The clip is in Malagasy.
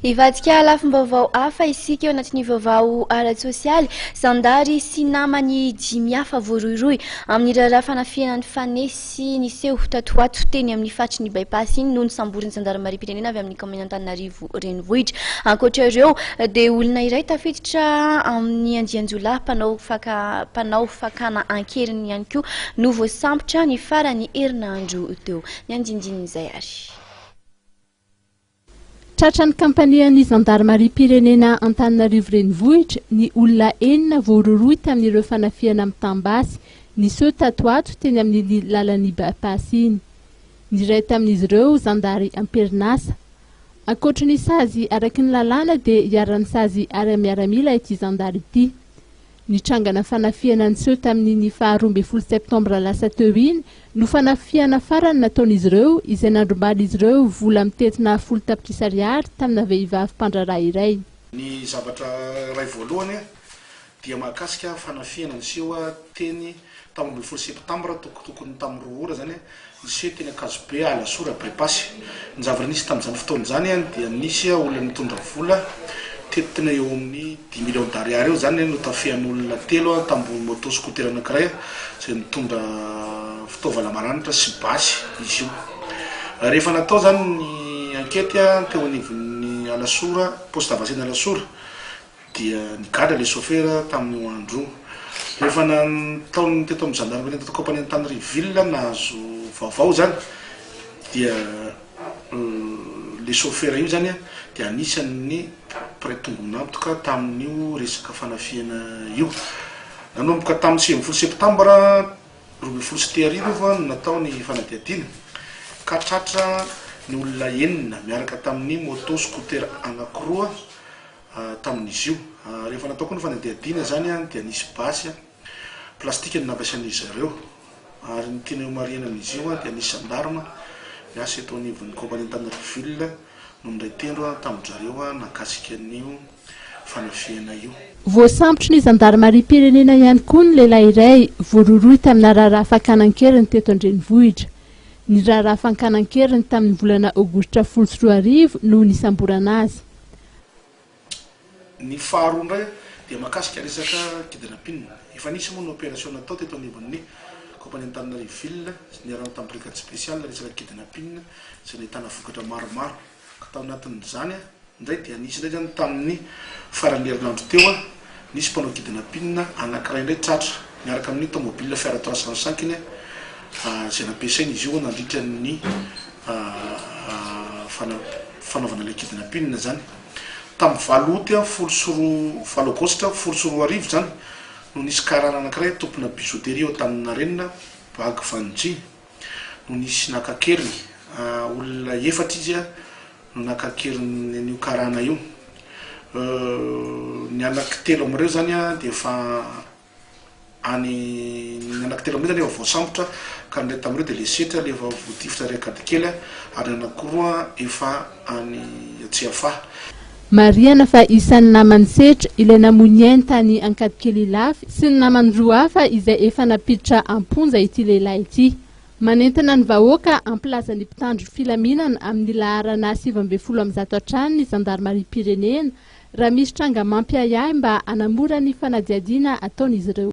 Ivadika lafim-baovao hafa isika eo anatin'ny vaovao ara-tsosialy. Zandary sy namany dimy hafa voaroiroy amin'ny raharaha fanafianan'ny fanesy niseho tatoato teny amin'ny fatriny bypass iny noho ny samborin'ny zandarmariam-pirenena avy amin'ny commune Antananarivo renivohitra. Ankoatr'ireo dia olona iray tafiditra amin'ny andian-jolahy mpanao fakana ankeriny ihany koa no voasambotra ny farany herinandro teo. Ny andinindin'izay ary. Tratran'ny kampanian'ny zandarmariam-pirenena Antananarivo renivohitra ny olona enina voaroroy tamin'ireo fanafiana amin'ny tambasy niseho tatoato teny amin'ny lalan'ny bypass iny. Ny iray tamin'izy ireo zandary amperinasa. Ankoatra ny sazy araky ny lalàna dia hiaran'ny sazy ara-miaramila ity zandary ity. Nitrangana fanafiana niseho tamin'ny 12 septambra lasa teo iny no fanafiana farany nataon'izy ireo izay nandrombaly izy ireo vola mitetina 10 tapitrisa ariary tamina vehivavy mpandraraha iray. Ny zavatra iray voalohany dia mahakasika fanafiana niseho teny tamin'ny 12 septambra tokony tamin'ny 2 ora zany niseho teny Akazobe Alasora bypass. Ny zavatra nisy tamin'izany fotoana zany dia nisy olona nitondra vola tetina eo amin'ny 10 millions d'ariary eo zany no tafian'olona telo tambony moto scooter anankiray izay nitondra fitaovana maranitra sy basy izy io. Rehefa natao zany ny ankety teo anivon'ny Alasora, poste d'avancée Alasora dia nigadra le chauffeur tamin'ny andro. Rehefa nataony teto amin'ny gendarmerie teto compagnie Antananarivo nahazo vaovao zany dia le chauffeur io zany dia anisan'ny mpiray-tombony nampotoka tamin'io resaka fanafiana io. Nanomboka tamin'ny 9 septambra 2023 no natao ny fanadihadiana ka tratra ny olona enina miaraka tamin'ny moto scooter anankiroa tamin'izy io. Rehefa natao koa ny fanadihadiana zany dia nisy basy plastika ny nampiasan'izy ireo ary ny tena mariana amin'izy io dia nisy sandarma miasa eto anivon'ny compagnie Antananarivo no ndray tendro tamin'izareo nakasika an'io fanafiana io. Voasambotra ny zandarmariam-pirenena ihany koa ny lehilahy iray voaroroy tamina raharaha fankanan-keriny teto an-drenivohitra. Ny raharaha fankanan-keriny tamin'ny volana aogositra 14 no nisamborana azy. Ny faharoa ndray dia mahakasika resaka kidnapping. Efa nisy moa ny opération natao teto anivon'ny compagnie Antananarivo niarahana tamin'ny brigade spéciale resaka kidnapping izay nahitana vokatra maromaro. Tao anatin'izany ndray dia nisy ndray zany tamin'ny farany herinandro teo nisy mpanao kidnapping anankiray indray tratra miaraka amin'ny tomobile fiara 305 iny izay nampiasainy izy io nandritra ny fanaovana le kidnapping zany. Tamin'ny 7 août 7 aogositra 14 zany no nisy karana anankiray tompona bijouterie eo Antaninarenina Bagy Vanji no nisy nakakeriny olona efatra izy no nakakeriny an'io karana io. Ny anankitelo amin'ireo zany dia efa ny anankitelo amin'ireo zany efa voasambotra ka ndray tamin'ireo dia lesetra le efa voatifitra rekady kely ary anankiroa efa any Tsiafaha. Mariana fa isan'ny namany setra ilay namoniainy tany Ankadikely lafy sy ny namany roa hafa izay efa napiditra amponja ity lehilahy ity. Manentana ny vahoaka amplazan'ny mpitandro filaminana amin'ny laharana 710 hatrany ny zandarmariam-pirenena raha misy tranga mampiayay mba hanamora ny fanadihadiana ataon'izy ireo.